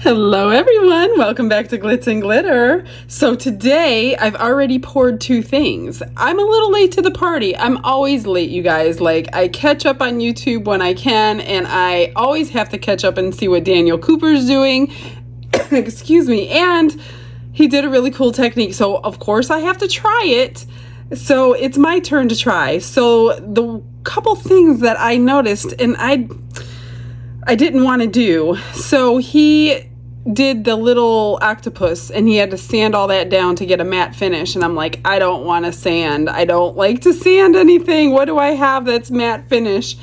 Hello everyone, welcome back to Glitz and Glitter. So today I've already poured two things. I'm a little late to the party. I'm always late, you guys. Like, I catch up on YouTube when I can, and I always have to catch up and see what Daniel Cooper's doing. Excuse me. And he did a really cool technique, so of course I have to try it. So it's my turn to try. So the couple things that I noticed and I didn't want to do. So he did the little octopus and he had to sand all that down to get a matte finish, and I'm like, I don't want to sand. I don't like to sand anything. What do I have that's matte finish?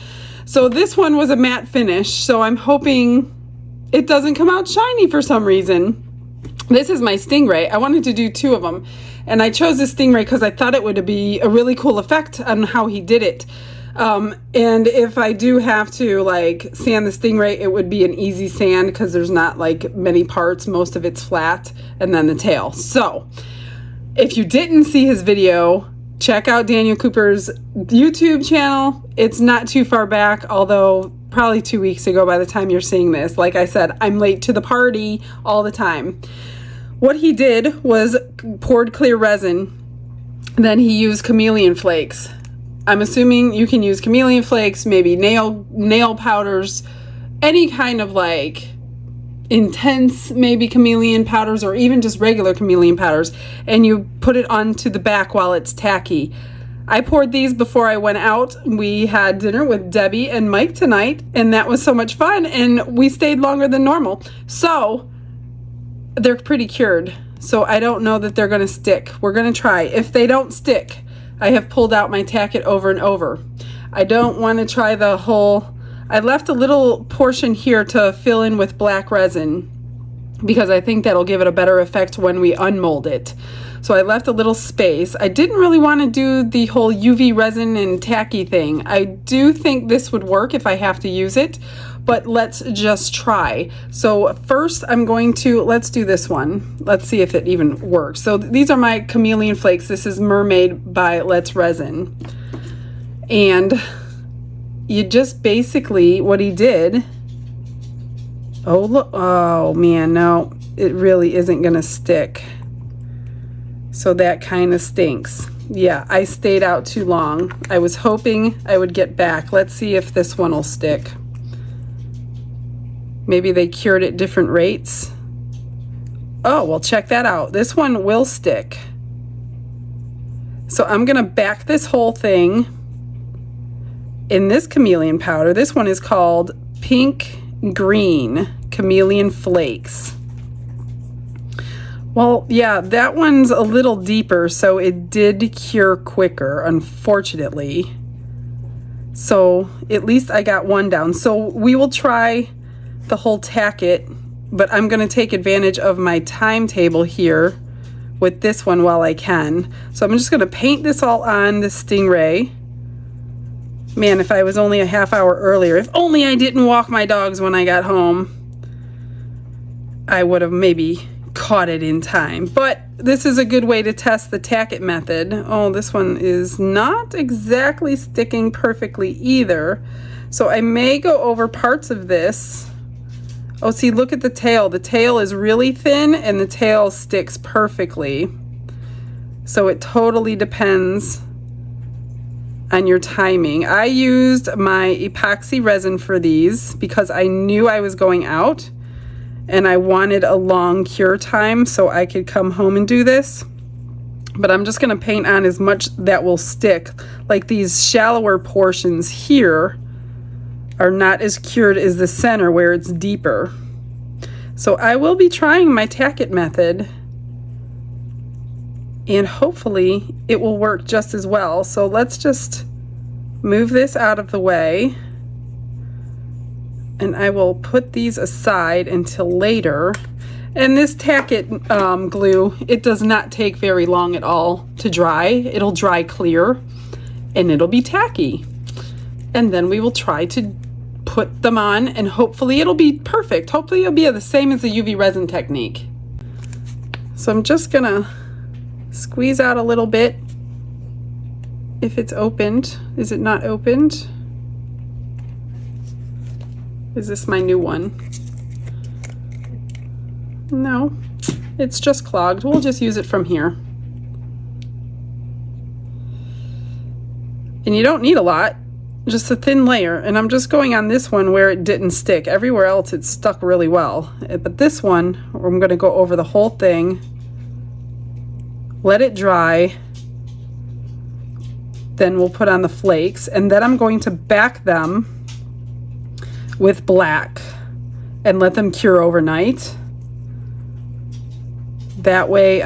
So this one was a matte finish, so I'm hoping it doesn't come out shiny for some reason. This is my Stingray. I wanted to do two of them, and I chose the Stingray because I thought it would be a really cool effect on how he did it. And if I do have to like sand the Stingray, it would be an easy sand because there's not like many parts. Most of it's flat, and then the tail. So if you didn't see his video, check out Daniel Cooper's YouTube channel. It's not too far back, although probably 2 weeks ago by the time you're seeing this. Like I said, I'm late to the party all the time. What he did was poured clear resin, then he used chameleon flakes. I'm assuming you can use chameleon flakes, maybe nail powders, any kind of like intense maybe chameleon powders, or even just regular chameleon powders, and you put it onto the back while it's tacky. I poured these before I went out. We had dinner with Debbie and Mike tonight, and that was so much fun, and we stayed longer than normal. So they're pretty cured. So I don't know that they're going to stick. We're going to try. If they don't stick, I have pulled out my tack it over and over. I don't want to try the whole, I left a little portion here to fill in with black resin because I think that'll give it a better effect when we unmold it. So I left a little space. I didn't really want to do the whole UV resin and tacky thing. I do think this would work if I have to use it, but let's just try. So first I'm going to, let's do this one. Let's see if it even works. So these are my chameleon flakes. This is Mermaid by Let's Resin. And you just basically, what he did, oh look, oh man, no, it really isn't gonna stick. So that kind of stinks. Yeah, I stayed out too long. I was hoping I would get back. Let's see if this one will stick. Maybe they cured at different rates. Oh, well, check that out. This one will stick. So I'm gonna back this whole thing in this chameleon powder. This one is called Pink Green Chameleon Flakes. Well, yeah, that one's a little deeper, so it did cure quicker, unfortunately. So at least I got one down. So we will try the whole tack it, but I'm going to take advantage of my timetable here with this one while I can. So I'm just going to paint this all on the Stingray. Man, if I was only a half hour earlier, if only I didn't walk my dogs when I got home, I would have maybe caught it in time. But this is a good way to test the tack it method. Oh, this one is not exactly sticking perfectly either. So I may go over parts of this. Oh, see, look at the tail. The tail is really thin and the tail sticks perfectly. So it totally depends on your timing. I used my epoxy resin for these because I knew I was going out and I wanted a long cure time so I could come home and do this. But I'm just gonna paint on as much that will stick. Like these shallower portions here are not as cured as the center where it's deeper. So I will be trying my tack it method, and hopefully it will work just as well. So let's just move this out of the way, and I will put these aside until later. And this tack it glue, it does not take very long at all to dry. It'll dry clear and it'll be tacky. And then we will try to put them on, and hopefully it'll be perfect. Hopefully it'll be the same as the UV resin technique. So I'm just gonna squeeze out a little bit if it's opened. Is it not opened? Is this my new one? No, it's just clogged. We'll just use it from here. And you don't need a lot, just a thin layer. And I'm just going on this one where it didn't stick. Everywhere else it stuck really well. But this one, I'm gonna go over the whole thing, let it dry, then we'll put on the flakes, and then I'm going to back them with black and let them cure overnight. That way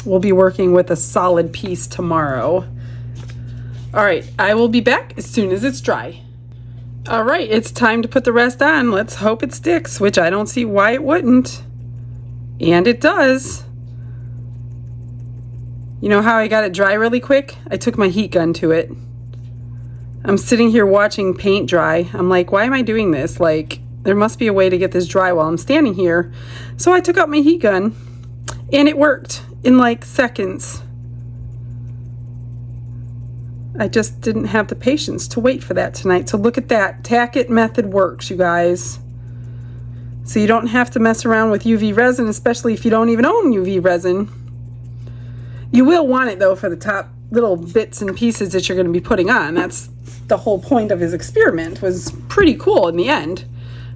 we'll be working with a solid piece tomorrow. All right, I will be back as soon as it's dry. All right, it's time to put the rest on. Let's hope it sticks, which I don't see why it wouldn't. And it does. You know how I got it dry really quick? I took my heat gun to it. I'm sitting here watching paint dry. I'm like, why am I doing this? Like, there must be a way to get this dry while I'm standing here. So I took out my heat gun and it worked in like seconds. I just didn't have the patience to wait for that tonight. So look at that. Tack it method works, you guys. So you don't have to mess around with UV resin, especially if you don't even own UV resin. You will want it though for the top little bits and pieces that you're going to be putting on. That's the whole point of his experiment. Was pretty cool in the end.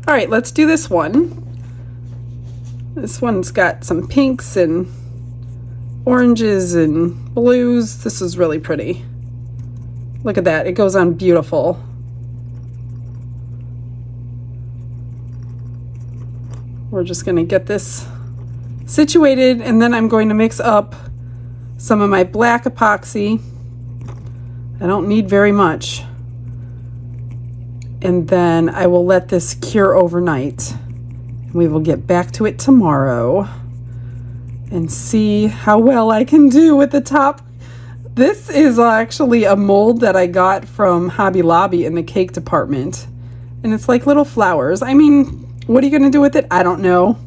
All right, let's do this one. This one's got some pinks and oranges and blues. This is really pretty. Look at that, it goes on beautiful. We're just gonna get this situated, and then I'm going to mix up some of my black epoxy. I don't need very much. And then I will let this cure overnight. We will get back to it tomorrow and see how well I can do with the top. This is actually a mold that I got from Hobby Lobby in the cake department. And it's like little flowers. I mean, what are you gonna do with it? I don't know.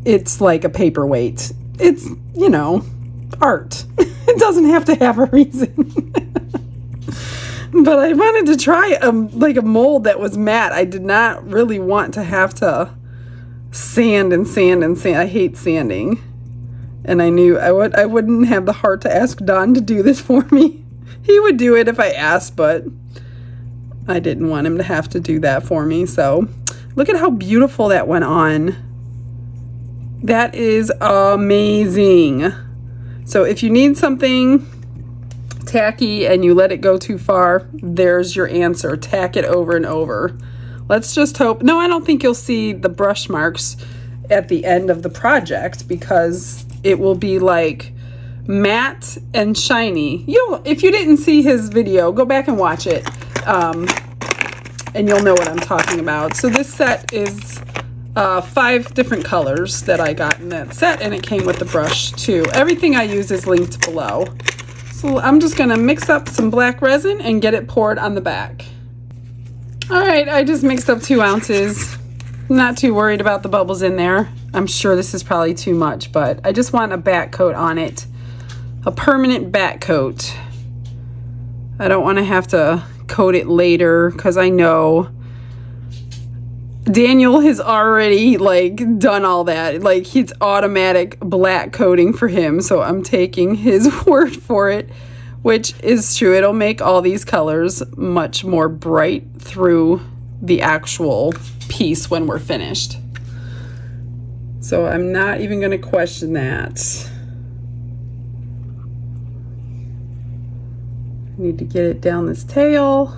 It's like a paperweight. It's, you know, art. It doesn't have to have a reason. But I wanted to try like a mold that was matte. I did not really want to have to sand and sand and sand. I hate sanding. And I knew I wouldn't have the heart to ask Don to do this for me. He would do it if I asked, but I didn't want him to have to do that for me. So look at how beautiful that went on. That is amazing. So if you need something tacky and you let it go too far, there's your answer. Tack it over and over. Let's just hope. No, I don't think you'll see the brush marks at the end of the project because it will be like matte and shiny. If you didn't see his video, go back and watch it, and you'll know what I'm talking about. So this set is 5 different colors that I got in that set, and it came with the brush too. Everything I use is linked below. So I'm just gonna mix up some black resin and get it poured on the back. All right, I just mixed up 2 ounces. Not too worried about the bubbles in there. I'm sure this is probably too much, but I just want a back coat on it. A permanent back coat. I don't want to have to coat it later because I know Daniel has already like done all that. Like it's automatic black coating for him. So I'm taking his word for it, which is true. It'll make all these colors much more bright through the actual piece when we're finished. So I'm not even going to question that. I need to get it down this tail.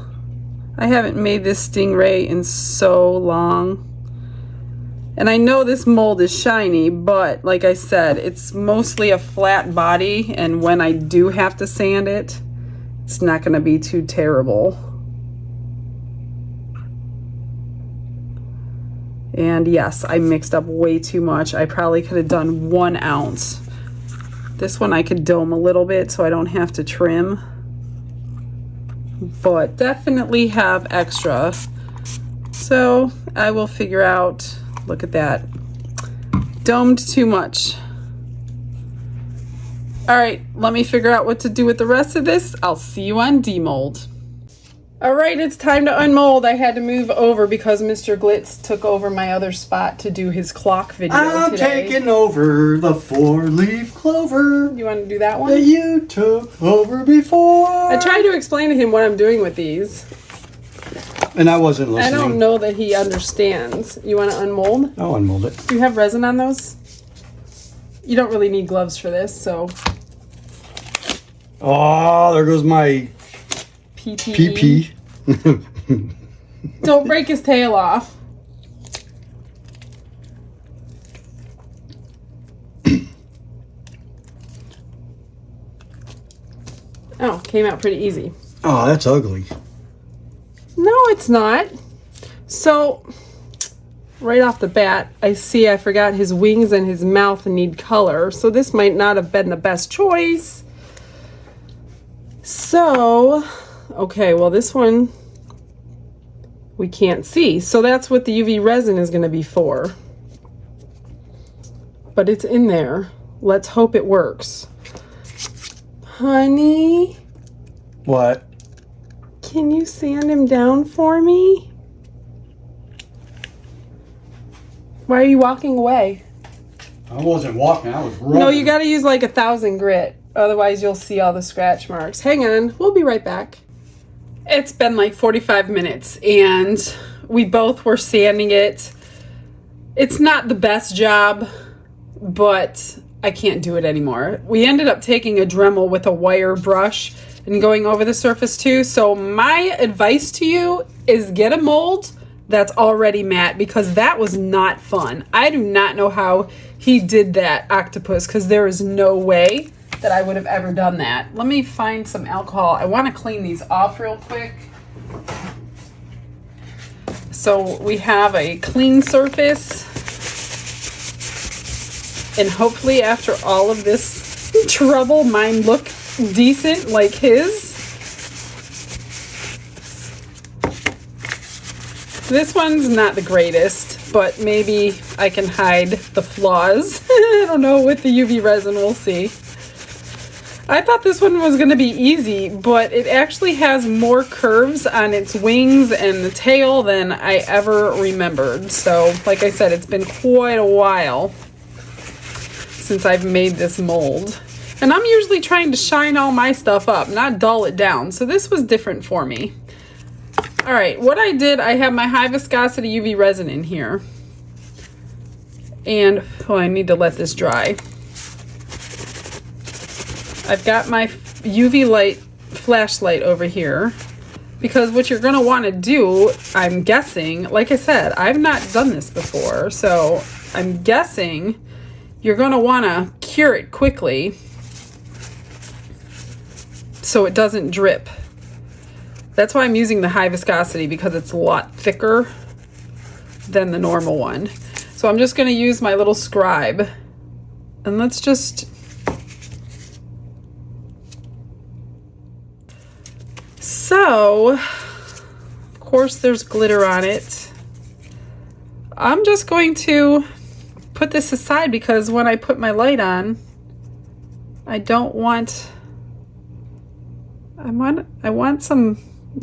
I haven't made this stingray in so long. And I know this mold is shiny, but like I said, it's mostly a flat body, and when I do have to sand it, it's not going to be too terrible. And yes, I mixed up way too much. I probably could have done 1 ounce. This one I could dome a little bit so I don't have to trim. But definitely have extra. So I will figure out, look at that. Domed too much. All right, let me figure out what to do with the rest of this. I'll see you on demold. All right, it's time to unmold. I had to move over because Mr. Glitz took over my other spot to do his clock video I'm today. taking over the 4-leaf clover You want to do that one? that you took over before. I tried to explain to him what I'm doing with these. And I wasn't I listening. don't know that he understands. You want to unmold? I'll unmold it. Do you have resin on those? You don't really need gloves for this, so Oh, there goes my PPE. PP. Don't break his tail off. Oh, came out pretty easy. Oh, that's ugly. No, it's not. So, right off the bat, I see I forgot his wings and his mouth need color. So this might not have been the best choice. So, okay, well this one we can't see. So that's what the UV resin is going to be for. But it's in there. Let's hope it works. Honey, What? can you sand him down for me? Why are you walking away? I wasn't walking, I was running. No, you got to use like 1,000 grit. Otherwise, you'll see all the scratch marks. Hang on. We'll be right back. It's been like 45 minutes and we both were sanding it. It's not the best job, but I can't do it anymore. We ended up taking a Dremel with a wire brush and going over the surface too. So my advice to you is get a mold that's already matte, because that was not fun. I do not know how he did that octopus, because there is no way that I would have ever done that. Let me find some alcohol. I want to clean these off real quick. So we have a clean surface. And hopefully after all of this trouble, mine look decent like his. This one's not the greatest, but maybe I can hide the flaws. I don't know, with the UV resin, we'll see. I thought this one was going to be easy, but it actually has more curves on its wings and the tail than I ever remembered. So, like I said, it's been quite a while since I've made this mold. And I'm usually trying to shine all my stuff up, not dull it down. So this was different for me. All right, what I did, I have my high viscosity UV resin in here. And, oh, I need to let this dry. I've got my UV light flashlight over here, because what you're gonna wanna do, I'm guessing, like I said, I've not done this before, so I'm guessing you're gonna wanna cure it quickly so it doesn't drip. That's why I'm using the high viscosity, because it's a lot thicker than the normal one. So I'm just gonna use my little scribe, and let's just, so, of course there's glitter on it. I'm just going to put this aside, because when I put my light on, I don't want, I want some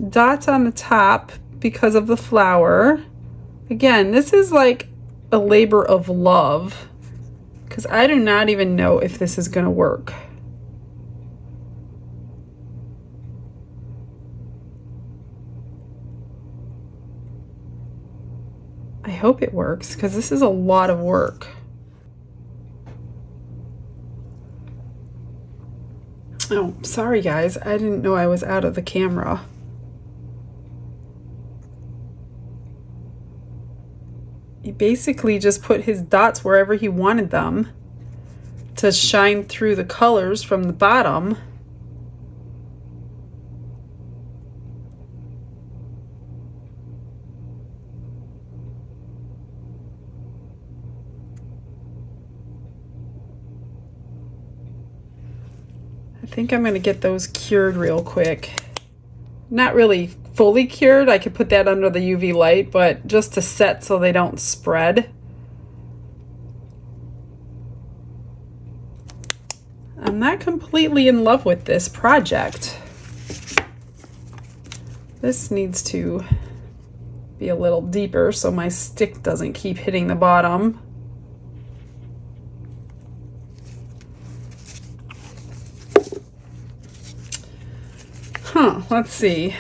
dots on the top because of the flower. Again, this is like a labor of love, because I do not even know if this is going to work. I hope it works, because this is a lot of work. Oh, sorry guys, I didn't know I was out of the camera. He basically just put his dots wherever he wanted them to shine through the colors from the bottom. I think I'm going to get those cured real quick. Not really fully cured. I could put that under the UV light, but just to set so they don't spread. I'm not completely in love with this project. This needs to be a little deeper so my stick doesn't keep hitting the bottom. Let's see.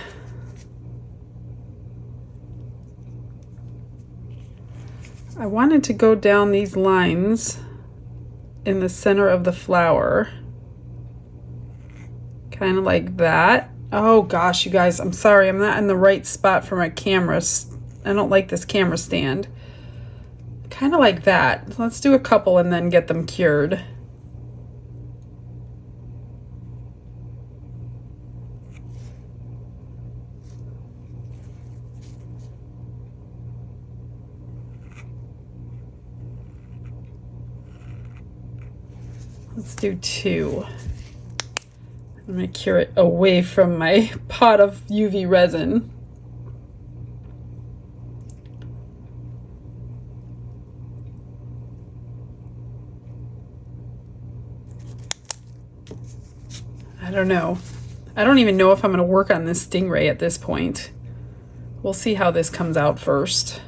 I wanted to go down these lines in the center of the flower. Kind of like that. Oh gosh, you guys, I'm sorry, I'm not in the right spot for my camera. I don't like this camera stand. Kind of like that. Let's do a couple and then get them cured. Let's do 2. I'm going to cure it away from my pot of UV resin. I don't know. I don't even know if I'm going to work on this stingray at this point. We'll see how this comes out first.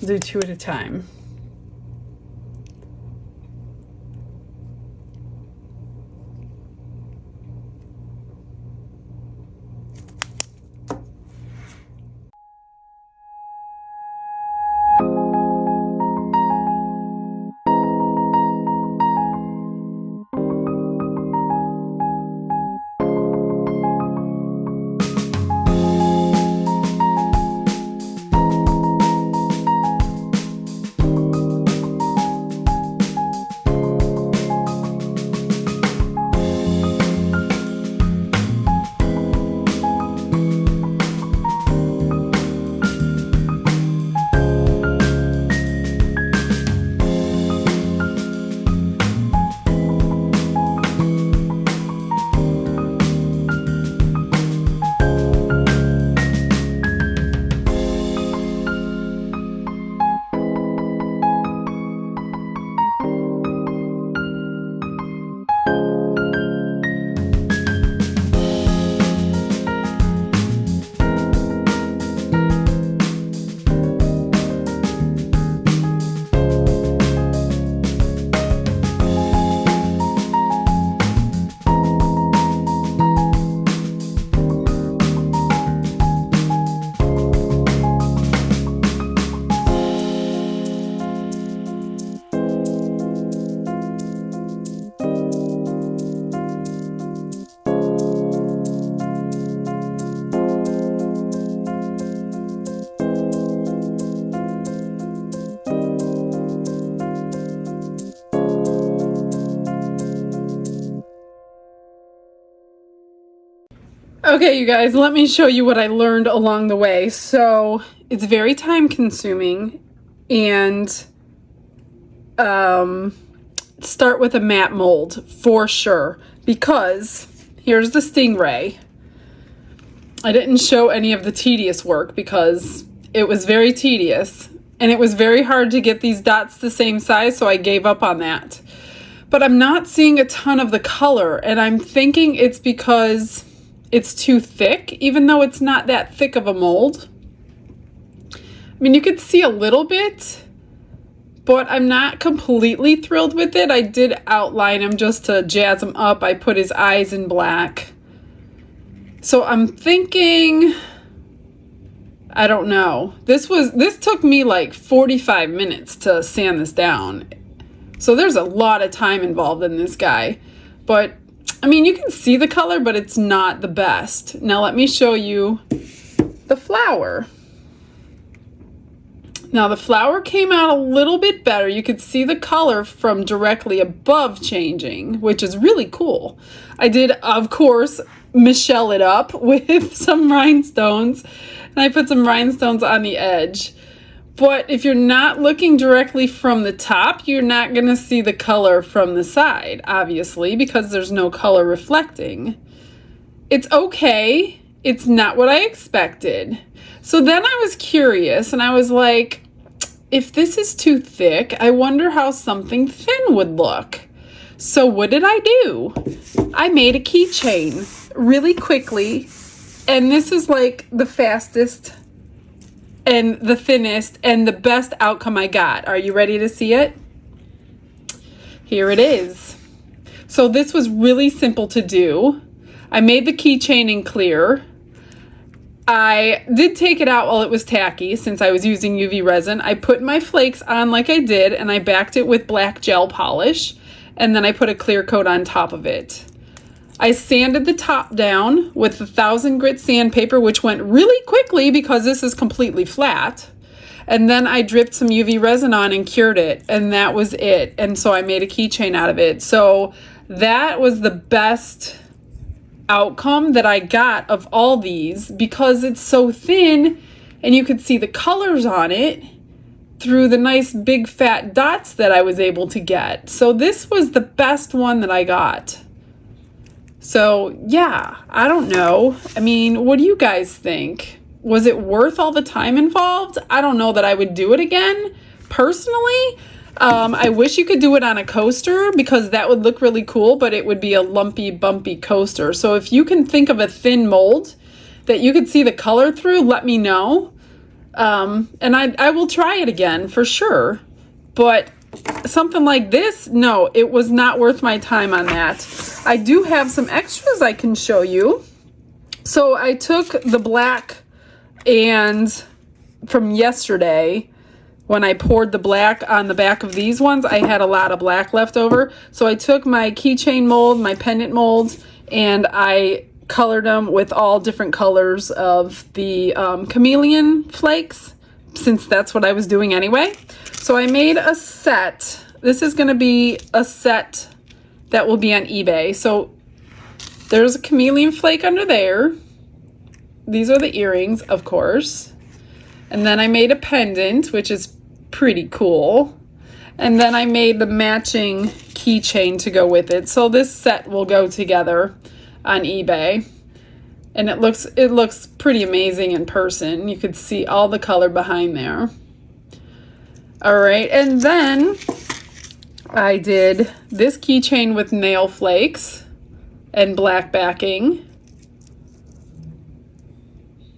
Do 2 at a time. Okay, you guys, let me show you what I learned along the way. So it's very time consuming, and start with a matte mold for sure, because here's the stingray. I didn't show any of the tedious work because it was very tedious and it was very hard to get these dots the same size, so I gave up on that. But I'm not seeing a ton of the color, and I'm thinking it's because it's too thick, even though it's not that thick of a mold. I mean, you could see a little bit, but I'm not completely thrilled with it. I did outline him just to jazz him up. I put his eyes in black. So I'm thinking, I don't know. This took me like 45 minutes to sand this down. So there's a lot of time involved in this guy. But I mean, you can see the color, but it's not the best. Now let me show you the flower. Now the flower came out a little bit better. You could see the color from directly above changing, which is really cool. I did, of course, Michelle it up with some rhinestones And I put some rhinestones on the edge. But if you're not looking directly from the top, you're not going to see the color from the side, obviously, because there's no color reflecting. It's okay. It's not what I expected. So then I was curious and I was like, if this is too thick, I wonder how something thin would look. So what did I do? I made a keychain really quickly, and this is like the fastest and the thinnest and the best outcome I got. Are you ready to see it? Here it is. So this was really simple to do. I made the keychain in clear. I did take it out while it was tacky since I was using UV resin. I put my flakes on like I did, and I backed it with black gel polish, and then I put a clear coat on top of it. I sanded the top down with 1000 grit sandpaper, which went really quickly because this is completely flat. And then I dripped some UV resin on and cured it, and that was it. And so I made a keychain out of it. So that was the best outcome that I got of all these because it's so thin and you could see the colors on it through the nice big fat dots that I was able to get. So this was the best one that I got. So yeah, I don't know. I mean, what do you guys think? Was it worth all the time involved? I don't know that I would do it again personally. I wish you could do it on a coaster because that would look really cool, but it would be a lumpy, bumpy coaster. So if you can think of a thin mold that you could see the color through, let me know. And I will try it again for sure. But something like this, no, it was not worth my time on that. I do have some extras I can show you. So I took the black and from yesterday, when I poured the black on the back of these ones, I had a lot of black left over. So I took my keychain mold, my pendant mold, and I colored them with all different colors of the chameleon flakes, since that's what I was doing anyway. So I made a set. This is going to be a set that will be on eBay. So there's a chameleon flake under there. These are the earrings, of course. And then I made a pendant, which is pretty cool. And then I made the matching keychain to go with it. So this set will go together on eBay. And it looks pretty amazing in person. You could see all the color behind there. All right, and then I did this keychain with nail flakes and black backing.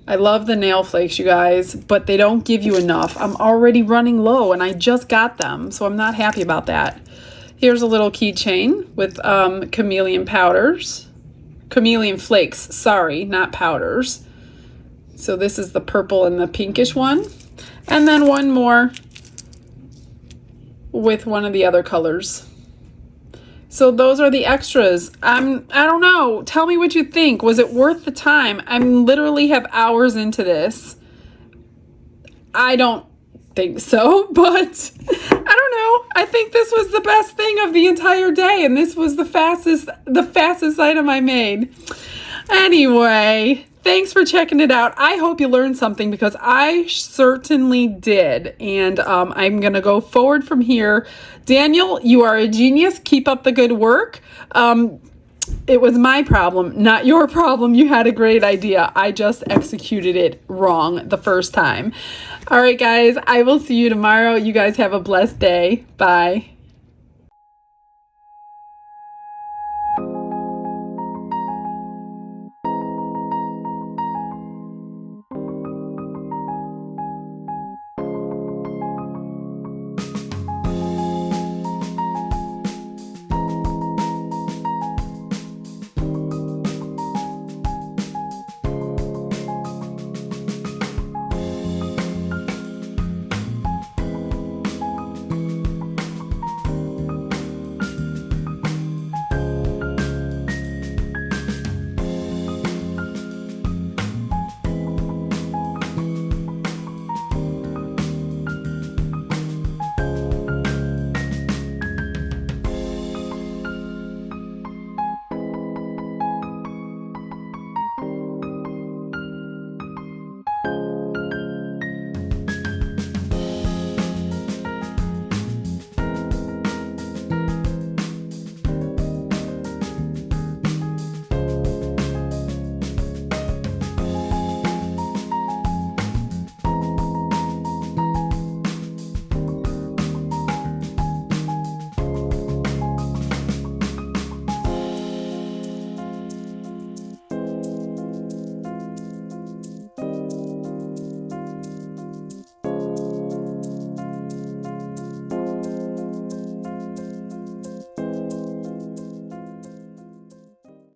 I love the nail flakes, you guys, but they don't give you enough. I'm already running low and I just got them, so I'm not happy about that. Here's a little keychain with chameleon powders. Chameleon flakes, sorry, not powders. So this is the purple and the pinkish one. And then one more with one of the other colors. So those are the extras. I don't know. Tell me what you think. Was it worth the time? I literally have hours into this. I don't think so, but I don't know. I think this was the best thing of the entire day, and this was the fastest item I made. Anyway, thanks for checking it out. I hope you learned something because I certainly did, and I'm gonna go forward from here. Daniel, you are a genius. Keep up the good work. It was my problem, not your problem. You had a great idea. I just executed it wrong the first time. All right, guys, I will see you tomorrow. You guys have a blessed day. Bye.